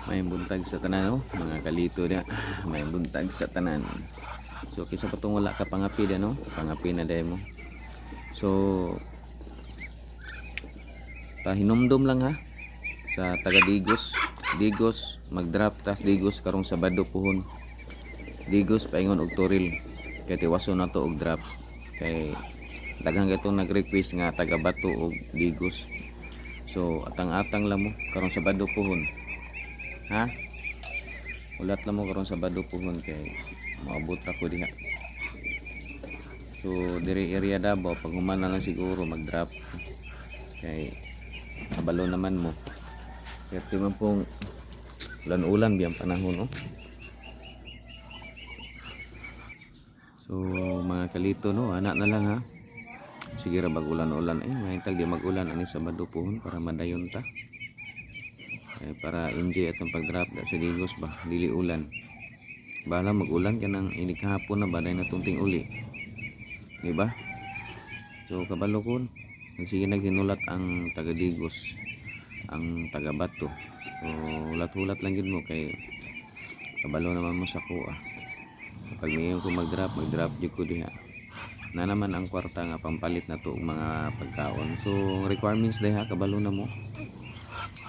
May buntag sa tanan, oh, mga kalito na. May buntag sa tanan. So kisa patong wala ka pangapi da, no? Pangapi na day mo. So hinumdum lang ha sa taga Digos. Digos mag-drop tas Digos karong Sabado puhon. Digos paingon og Toril. Kay tiwaso na to og drop. Kay daghang itong nag-request nga taga Bato og Digos. So atang-atang lang mo karong Sabado puhon. Ha? Ulat lang mo karon Sabado puhon kay maabot ra ko diha. So diri area Davao pag human na lang siguro mag-drop. Kay kabalo naman mo. Kaya man pong ulan-ulan biyang panahon, no? So mga kalito, no, anak na lang ha. Sige ra bag ulan-ulan mahintag di mag-ulan ani Sabado puhon para madayon ta. Para enjoy atong pag-drop sa Digos ba, dili ulan. Bala mag-ulan kanang ini kahapon na baday na tunting uli. Di ba? So kabalo kon, sige naghinulat ang taga Digos, ang taga Bato. So hulat-hulat lang gid mo kay kabalo naman mo sa kuha. Pag niyo ko mag-drop jud ko diha. Na naman ang kwarta nga pampalit na to mga pagkaon. So requirements diha kabalo na mo.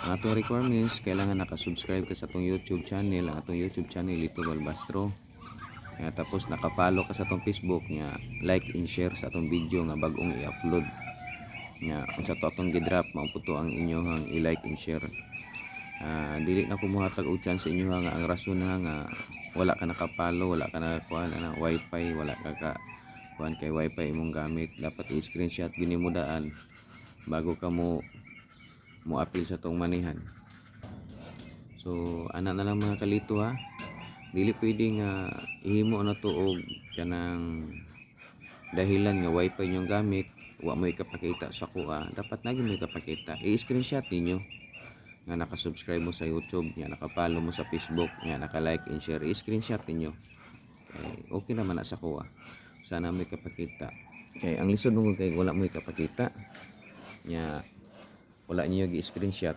Ang atong requirements, kailangan nakasubscribe ka sa atong YouTube channel. Ang atong YouTube channel, Lito Balbastro. Tapos nakapalo ka sa atong Facebook nya, like and share sa atong video nga bagong i-upload. Kung sa to atong gidrop, mauputo ang inyohang i-like and share. Dili na ko muhatag og chance sa inyo nga ang rason nga wala ka nakapalo, wala ka nakakuha na wifi, wala ka kuan kay wifi imong gamit. Dapat i-screenshot gini mo daan bago ka mo appeal sa tong manihan. So ana na lang mga kalito ha. Dili pwede nga ihimo na to og kanang dahilan nga wifi yung gamit, wa mo ikapakita sa kuha. Dapat na gyud mo ikapakita. I-screenshot ninyo nga naka-subscribe mo sa YouTube, nga naka-follow mo sa Facebook, nga naka-like and share. I-screenshot ninyo. Okay naman na sa kuha. Sana mo ikapakita. Kay ang lisod mo kay wala mo ikapakita. Wala niyo gi-screenshot.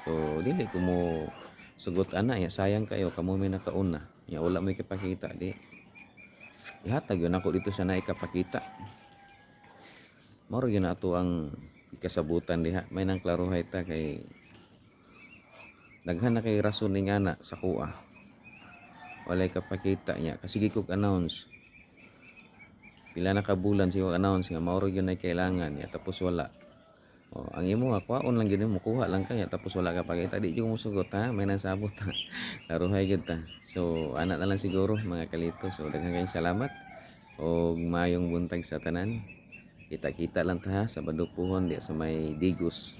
So dili ko mo sugot ana ya, sayang kayo kamo may nakauna. Wala mo ikapakita di. Ihatag yun ako dito sa naikapakita. Mao gyud na ato ang ikasabutan diha. May nang klaruhay ta kay daghan na kay rason ni ngana sa kuha. Wala ikapakita niya kasi gikog announce. Pila na ka bulan siya announce nga mao gyud na kailangan ya, tapos wala. Ang imo nga kuhaon lang gid mo, kuha lang kaya tapos wala ka pakita, di mo sugot ha, may nasabot ha. Laruhay gid ta. So ana na lang siguro mga kalito. So daghang kayong salamat og mayong buntag sa tanan. Kita-kita lang ta ha sa Sabado puhon di sa may Digos.